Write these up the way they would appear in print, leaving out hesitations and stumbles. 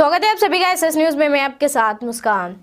स्वागत है आप सभी का एसएस न्यूज में। मैं आपके साथ मुस्कान।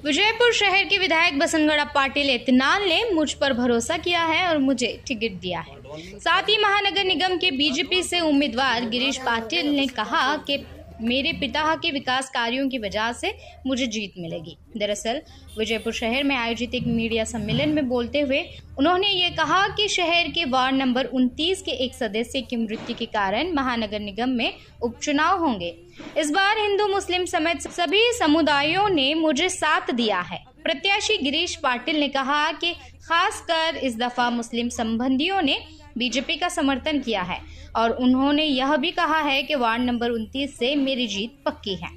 विजयपुर शहर के विधायक बसंतगड़ा पाटिल इत्तेनाल ने मुझ पर भरोसा किया है और मुझे टिकट दिया है। साथ ही महानगर निगम के बीजेपी से उम्मीदवार गिरीश पाटिल ने कहा कि मेरे पिता के विकास कार्यों की वजह से मुझे जीत मिलेगी। दरअसल विजयपुर शहर में आयोजित एक मीडिया सम्मेलन में बोलते हुए उन्होंने ये कहा कि शहर के वार्ड नंबर 29 के एक सदस्य की मृत्यु के कारण महानगर निगम में उपचुनाव होंगे। इस बार हिंदू मुस्लिम समेत सभी समुदायों ने मुझे साथ दिया है। प्रत्याशी गिरीश पाटिल ने कहा कि खासकर इस दफा मुस्लिम संबंधियों ने बीजेपी का समर्थन किया है और उन्होंने यह भी कहा है कि वार्ड नंबर 29 से मेरी जीत पक्की है।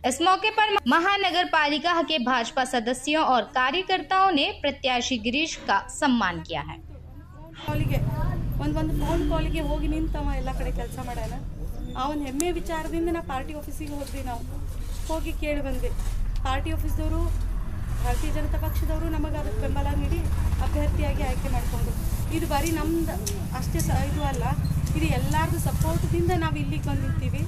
इस मौके पर महानगर पालिका के भाजपा सदस्यों और कार्यकर्ताओं ने प्रत्याशी गिरीश का सम्मान किया है। फोन कॉल ಗೆ ಹೋಗಿ ನಿಂತವ ಎಲ್ಲ ಕಡೆ ಕೆಲಸ ಮಾಡ್ಯಾನ। ಅವನ ಹೆಮ್ಮೆ ವಿಚಾರದಿಂದ ನಾ ಪಾರ್ಟಿ ಆಫೀಸಿಗೆ ಹೋದ್ವಿ। ನಾವು ಹೋಗಿ ಕೇಳಿ ಬಂದೆ, ಪಾರ್ಟಿ ಆಫೀಸ್ದವರು ಭಾರತೀಯ ಜನತಾ ಪಕ್ಷದವರು ನಮಗೆ ಅದಕ್ಕೆ ಬೆಂಬಲ ನೀಡಿ ಅಭ್ಯರ್ಥಿಯಾಗಿ ಆಯ್ಕೆ ಮಾಡಿಕೊಂಡ್ರು। ಇದು ಬರೀ ನಮ್ದು ಅಷ್ಟೇ ಇದು ಅಲ್ಲ, ಇದು ಎಲ್ಲರದು ಸಪೋರ್ಟ್ದಿಂದ ನಾವು ಇಲ್ಲಿಗೆ ಬಂದಿರ್ತೀವಿ।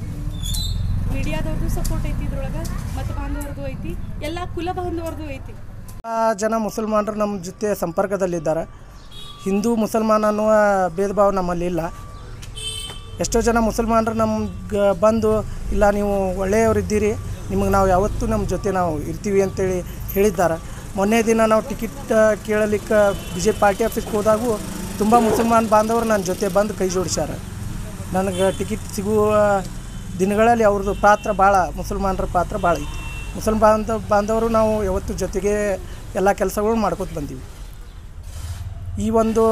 ಮೀಡಿಯಾದವ್ರದ್ದು ಸಪೋರ್ಟ್ ಐತಿ, ಇದ್ರೊಳಗೆ ಮತ್ತು ಬಾಂಧವರದು ಐತಿ, ಎಲ್ಲ ಕುಲ ಬಾಂಧವರದು ಐತಿ। ಜನ ಮುಸಲ್ಮಾನರು ನಮ್ಮ ಜೊತೆ ಸಂಪರ್ಕದಲ್ಲಿದ್ದಾರೆ। ಹಿಂದೂ ಮುಸಲ್ಮಾನ ಅನ್ನುವ ಭೇದ ಭಾವ ನಮ್ಮಲ್ಲಿ ಇಲ್ಲ। ಎಷ್ಟೋ ಜನ ಮುಸಲ್ಮಾನರು ನಮ್ಗೆ ಬಂದು ಇಲ್ಲ ನೀವು ಒಳ್ಳೆಯವರಿದ್ದೀರಿ, ನಿಮಗೆ ನಾವು ಯಾವತ್ತೂ ನಮ್ಮ ಜೊತೆ ನಾವು ಇರ್ತೀವಿ ಅಂತೇಳಿ ಹೇಳಿದ್ದಾರೆ। ಮೊನ್ನೆ ದಿನ ನಾವು ಟಿಕೆಟ್ ಕೇಳಲಿಕ್ಕೆ BJP ಪಾರ್ಟಿ ಆಫೀಸ್ಗೆ ಹೋದಾಗೂ ತುಂಬ ಮುಸಲ್ಮಾನ ಬಾಂಧವರು ನನ್ನ ಜೊತೆ ಬಂದು ಕೈ ಜೋಡಿಸ್ಯಾರ। ನನಗೆ ಟಿಕೆಟ್ ಸಿಗುವ ದಿನಗಳಲ್ಲಿ ಅವ್ರದ್ದು ಪಾತ್ರ ಭಾಳ, ಮುಸಲ್ಮಾನರ ಪಾತ್ರ ಭಾಳ ಐತಿ। ಬಾಂಧವರು ನಾವು ಯಾವತ್ತೂ ಜೊತೆಗೆ ಎಲ್ಲ ಕೆಲಸಗಳು ಮಾಡ್ಕೊತ ಬಂದೀವಿ। ಈ ಒಂದು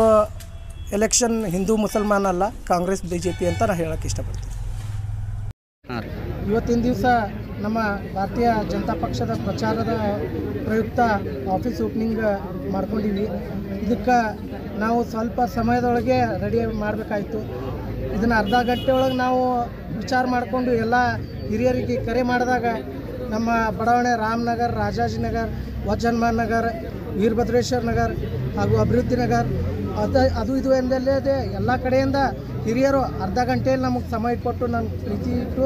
ಎಲೆಕ್ಷನ್ ಹಿಂದೂ ಮುಸಲ್ಮಾನ ಅಲ್ಲ, ಕಾಂಗ್ರೆಸ್ BJP ಅಂತ ನಾನು ಹೇಳೋಕ್ಕೆ ಇಷ್ಟಪಡ್ತೀನಿ। ಇವತ್ತಿನ ದಿವಸ ನಮ್ಮ ಭಾರತೀಯ ಜನತಾ ಪಕ್ಷದ ಪ್ರಚಾರದ ಪ್ರಯುಕ್ತ ಆಫೀಸ್ ಓಪನಿಂಗ್ ಮಾಡ್ಕೊಂಡಿವಿ। ಇದಕ್ಕೆ ನಾವು ಸ್ವಲ್ಪ ಸಮಯದೊಳಗೆ ರೆಡಿ ಮಾಡಬೇಕಾಯಿತು। ಇದನ್ನು ಅರ್ಧ ಗಂಟೆ ಒಳಗೆ ನಾವು ವಿಚಾರ ಮಾಡಿಕೊಂಡು ಎಲ್ಲ ಹಿರಿಯರಿಗೆ ಕರೆ ಮಾಡಿದಾಗ ನಮ್ಮ ಬಡಾವಣೆ ರಾಮನಗರ, ರಾಜಾಜಿನಗರ, ವಜ್ರನ್ಮಾನ್ ನಗರ, ವೀರಭದ್ರೇಶ್ವರ ನಗರ ಹಾಗೂ ಅಭಿವೃದ್ಧಿ ನಗರ ಅದು ಇದು ಎಂದಲ್ಲದೆ ಎಲ್ಲ ಕಡೆಯಿಂದ ಹಿರಿಯರು ಅರ್ಧ ಗಂಟೆಯಲ್ಲಿ ನಮಗೆ ಸಮಯ ಕೊಟ್ಟು ನನ್ನ ಪ್ರೀತಿ ಇಟ್ಟು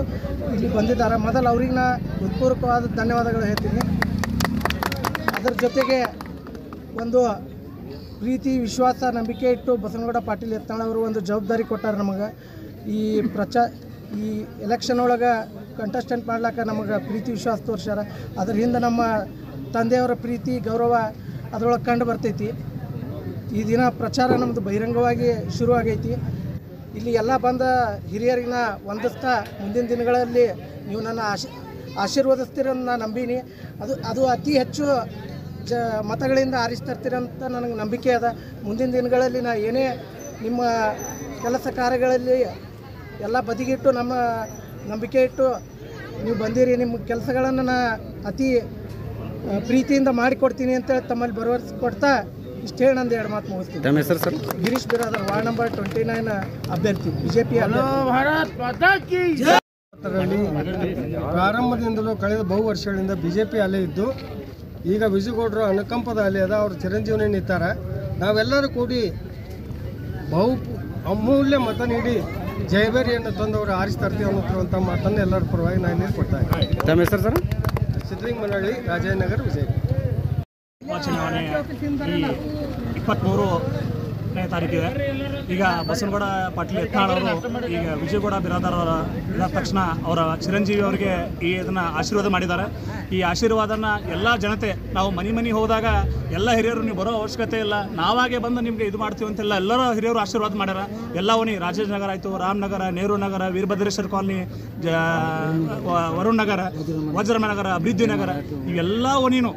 ಇಲ್ಲಿ ಬಂದಿದ್ದಾರೆ। ಮೊದಲು ಅವ್ರಿಗೆ ನಾ ಹೃತ್ಪೂರ್ವಕವಾದ ಧನ್ಯವಾದಗಳು ಹೇಳ್ತೀನಿ। ಅದರ ಜೊತೆಗೆ ಒಂದು ಪ್ರೀತಿ, ವಿಶ್ವಾಸ, ನಂಬಿಕೆ ಇಟ್ಟು ಬಸನಗೌಡ ಪಾಟೀಲ್ ಯತ್ನಾಳ್ ಅವರು ಒಂದು ಜವಾಬ್ದಾರಿ ಕೊಟ್ಟಾರೆ ನಮಗೆ। ಈ ಎಲೆಕ್ಷನ್ ಒಳಗೆ ಕಂಟೆಸ್ಟೆಂಟ್ ಮಾಡ್ಲಿಕ್ಕೆ ನಮಗೆ ಪ್ರೀತಿ ವಿಶ್ವಾಸ ತೋರಿಸ್ಯಾರ। ಅದ್ರ ಹಿಂದೆ ನಮ್ಮ ತಂದೆಯವರ ಪ್ರೀತಿ ಗೌರವ ಅದರೊಳಗೆ ಕಂಡು ಬರ್ತೈತಿ। ಈ ದಿನ ಪ್ರಚಾರ ನಮ್ಮದು ಬಹಿರಂಗವಾಗಿ ಶುರುವಾಗೈತಿ। ಇಲ್ಲಿ ಎಲ್ಲ ಬಂದ ಹಿರಿಯರಿಗೆ ವಂದಿಸ್ತಾ ಮುಂದಿನ ದಿನಗಳಲ್ಲಿ ನೀವು ನನ್ನ ಆಶೀರ್ವದಿಸ್ತೀರಂತ ನಾನು ನಂಬೀನಿ। ಅದು ಅತಿ ಹೆಚ್ಚು ಮತಗಳಿಂದ ಆರಿಸ್ತಿರ್ತೀರಂತ ನನಗೆ ನಂಬಿಕೆ ಅದ। ಮುಂದಿನ ದಿನಗಳಲ್ಲಿ ನಾ ಏನೇ ನಿಮ್ಮ ಕೆಲಸ ಕಾರ್ಯಗಳಲ್ಲಿ ಎಲ್ಲ ಬದಿಗಿಟ್ಟು ನಮ್ಮ ನಂಬಿಕೆ ಇಟ್ಟು ನೀವು ಬಂದಿರಿ, ನಿಮ್ಮ ಕೆಲಸಗಳನ್ನು ನಾ ಅತಿ ಪ್ರೀತಿಯಿಂದ ಮಾಡಿಕೊಡ್ತೀನಿ ಅಂತೇಳಿ ತಮ್ಮಲ್ಲಿ ಭರವಸೆ ಕೊಡ್ತಾ ಇಷ್ಟು ಹೇಳಿ ನಂದು ಎರಡು ಮಾತು ಮುಗಿಸ್ತೀನಿ। ನಮ್ಮ ಹೆಸರು sir? Girish Biradar, ward number 29 ಅಭ್ಯರ್ಥಿ, BJP ಪ್ರಾರಂಭದಿಂದಲೂ ಕಳೆದ ಬಹು ವರ್ಷಗಳಿಂದ BJP ಅಲೆ ಇದ್ದು ಈಗ ವಿಜಯಗೌಡರು ಅನುಕಂಪದ ಅಲೆ ಅದ, ಅವರು ಚಿರಂಜೀವನಿ ನಿಂತಾರೆ। ನಾವೆಲ್ಲರೂ ಕೂಡಿ ಬಹು ಅಮೂಲ್ಯ ಮತ ನೀಡಿ ಜಯಬೇರಿಯನ್ನು ತಂದವರು ಆರಿಸ್ತಾರ್ತೀವಿ ಅನ್ನೋಂಥ ಮಾತನ್ನು ಎಲ್ಲರ ಪರವಾಗಿ ನಾನು ಇಲ್ಲಿ ಕೊಡ್ತಾ ಇದ್ದೀನಿ। ತಮ್ಮ ಹೆಸರು ಸರ್? ಸಿದ್ಧಲಿಂಗಮನಹಳ್ಳಿ, ರಾಜಾಜಿನಗರ, ವಿಜಯಪುರ। ಚುನಾವಣೆ 23ನೇ ತಾರೀಕಿದೆ। ಈಗ ಬಸನಗೌಡ ಪಾಟೀಲ್ ಯತ್ನಾಳ್ ಅವರು ಈಗ ವಿಜಯಗೌಡ ಬಿರಾದರ್ ಅವರ ಇದಾದ ತಕ್ಷಣ ಅವರ ಚಿರಂಜೀವಿ ಅವರಿಗೆ ಇದನ್ನು ಆಶೀರ್ವಾದ ಮಾಡಿದ್ದಾರೆ। ಈ ಆಶೀರ್ವಾದನ ಎಲ್ಲ ಜನತೆ, ನಾವು ಮನೆ ಹೋದಾಗ ಎಲ್ಲ ಹಿರಿಯರು ನೀವು ಬರೋ ಅವಶ್ಯಕತೆ ಇಲ್ಲ, ನಾವಾಗೆ ಬಂದು ನಿಮಗೆ ಇದು ಮಾಡ್ತೀವಿ ಅಂತೆಲ್ಲ ಎಲ್ಲರೂ ಹಿರಿಯರು ಆಶೀರ್ವಾದ ಮಾಡ್ಯಾರ। ಎಲ್ಲ ಓಣಿ ರಾಜಾಜಿನಗರ ಆಯಿತು, ರಾಮನಗರ, ನೆಹರು ನಗರ, ವೀರಭದ್ರೇಶ್ವರ ಕಾಲನಿ, ವರುಣ್ ನಗರ, ವಜ್ರಮ ನಗರ, ಅಭಿವೃದ್ಧಿ ನಗರ, ಇವೆಲ್ಲ ಓಣಿನೂ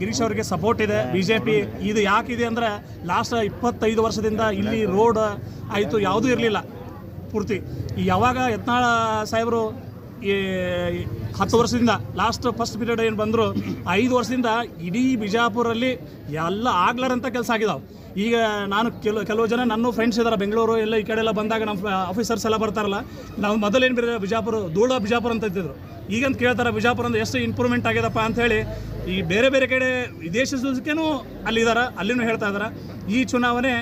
ಗಿರೀಶ್ ಅವರಿಗೆ ಸಪೋರ್ಟ್ ಇದೆ। BJP ಇದು ಯಾಕಿದೆ ಅಂದರೆ ಲಾಸ್ಟ್ 25 ವರ್ಷದಿಂದ ಇಲ್ಲಿ ರೋಡ್ ಆಯಿತು ಯಾವುದೂ ಇರಲಿಲ್ಲ ಪೂರ್ತಿ। ಯಾವಾಗ ಯತ್ನಾಳ್ ಸಾಹೇಬರು ಈ 10 ವರ್ಷದಿಂದ ಲಾಸ್ಟ್ ಫಸ್ಟ್ ಪೀರಿಯಡ್ ಏನು ಬಂದರು 5 ವರ್ಷದಿಂದ ಇಡೀ ಬಿಜಾಪುರಲ್ಲಿ ಎಲ್ಲ ಆಗ್ಲಾರಂಥ ಕೆಲಸ ಆಗಿದಾವೆ। ಈಗ ನಾನು ಕೆಲವು ಜನ ನನ್ನ ಫ್ರೆಂಡ್ಸ್ ಇದ್ದಾರೆ ಬೆಂಗಳೂರು ಎಲ್ಲ ಈ ಕಡೆ ಎಲ್ಲ ಬಂದಾಗ ನಮ್ಮ ಆಫೀಸರ್ಸ್ ಎಲ್ಲ ಬರ್ತಾರಲ್ಲ, ನಾವು ಮೊದಲೇನು ಬಿಜಾಪುರ ಧೂಳ ಬಿಜಾಪುರ ಅಂತ ಇದ್ದಿದ್ರು, ಈಗಂತ ಕೇಳ್ತಾರೆ ಬಿಜಾಪುರ ಅಂದ್ರೆ ಎಷ್ಟು ಇಂಪ್ರೂವ್ಮೆಂಟ್ ಆಗ್ಯದಪ್ಪ ಅಂಥೇಳಿ ಈ ಬೇರೆ ಬೇರೆ ಕಡೆ ವಿದೇಶಕ್ಕೇನೂ ಅಲ್ಲಿದ್ದಾರೆ, ಅಲ್ಲಿನೂ ಹೇಳ್ತಾ ಇದ್ದಾರೆ। ಈ ಚುನಾವಣೆ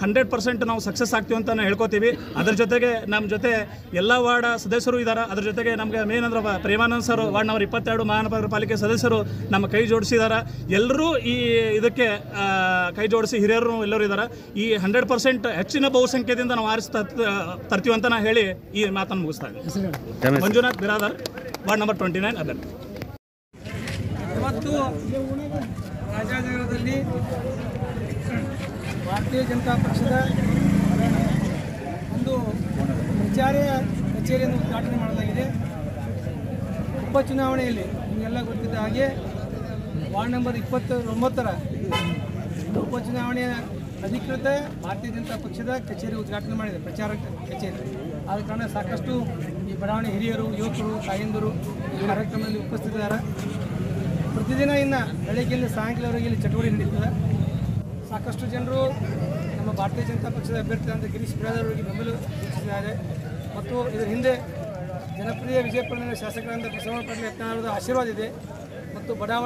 100% ನಾವು ಸಕ್ಸಸ್ ಆಗ್ತೀವಿ ಅಂತ ಹೇಳ್ಕೊತೀವಿ. ಅದ್ರ ಜೊತೆಗೆ ನಮ್ಮ ಜೊತೆ ಎಲ್ಲ ವಾರ್ಡ್ ಸದಸ್ಯರು ಇದ್ದಾರೆ. ಅದ್ರ ಜೊತೆಗೆ ನಮಗೆ ಮೇನ್ ಅಂದ್ರೆ ಪ್ರೇಮಾನಂದ್ ಸರ್ ವಾರ್ಡ್ ನಂಬರ್ 22 ಮಹಾನಗರ ಪಾಲಿಕೆ ಸದಸ್ಯರು ನಮ್ಮ ಕೈ ಜೋಡಿಸಿದ್ದಾರೆ. ಎಲ್ಲರೂ ಈ ಇದಕ್ಕೆ ಕೈ ಜೋಡಿಸಿ ಹಿರಿಯರು ಎಲ್ಲರೂ ಇದ್ದಾರೆ. ಈ 100% ಹೆಚ್ಚಿನ ಬಹುಸಂಖ್ಯೆಯಿಂದ ನಾವು ತರ್ತೀವಿ ಅಂತ ನಾನು ಹೇಳಿ ಈ ಮಾತನ್ನು ಮುಗಿಸ್ತಾ ಇದ್ದೀನಿ. ಮಂಜುನಾಥ್ ಬಿರಾದರ್, ವಾರ್ಡ್ ನಂಬರ್ 29 ಅಭ್ಯರ್ಥಿ. ಇವತ್ತು ರಾಜಾಜಿನಗರದಲ್ಲಿ ಭಾರತೀಯ ಜನತಾ ಪಕ್ಷದ ಒಂದು ಪ್ರಚಾರ ಕಚೇರಿಯನ್ನು ಉದ್ಘಾಟನೆ ಮಾಡಲಾಗಿದೆ. ಉಪಚುನಾವಣೆಯಲ್ಲಿ ನಿಮಗೆಲ್ಲ ಗೊತ್ತಿದ್ದ ಹಾಗೆ ವಾರ್ಡ್ ನಂಬರ್ 29ರ ಉಪಚುನಾವಣೆಯ ಅಧಿಕೃತ ಭಾರತೀಯ ಜನತಾ ಪಕ್ಷದ ಕಚೇರಿ ಉದ್ಘಾಟನೆ ಮಾಡಿದೆ, ಪ್ರಚಾರ ಕಚೇರಿ. ಆದ ಕಾರಣ ಸಾಕಷ್ಟು ಈ ಬಡಾವಣೆ ಹಿರಿಯರು, ಯುವಕರು, ತಾಯಂದಿರು ಈ ಕಾರ್ಯಕ್ರಮದಲ್ಲಿ ಉಪಸ್ಥಿತರಿದ್ದಾರೆ. ಪ್ರತಿದಿನ ಇನ್ನು ಬೆಳಗ್ಗೆಯಿಂದ ಸಾಯಂಕಾಲವರೆಗೆ ಇಲ್ಲಿ ಚಟುವಟಿಕೆ ನಡೀತದೆ. ಸಾಕಷ್ಟು ಜನರು ನಮ್ಮ ಭಾರತೀಯ ಜನತಾ ಪಕ್ಷದ ಅಭ್ಯರ್ಥಿ ಅಂತ ಗಿರೀಶ್ ಬಿರಾದರ್ ಅವರಿಗೆ ಬೆಂಬಲ ಸೂಚಿಸಿದ್ದಾರೆ. ಮತ್ತು ಇದರ ಹಿಂದೆ ಜನಪ್ರಿಯ ವಿಜಯಪುರ ಶಾಸಕರಾದ ಬಸವಣ್ಣ ಪಾಟೀಲ್ ಯತ್ನಾಳ್ ಅವರ ಆಶೀರ್ವಾದ ಇದೆ. ಮತ್ತು ಬಡಾವಣೆ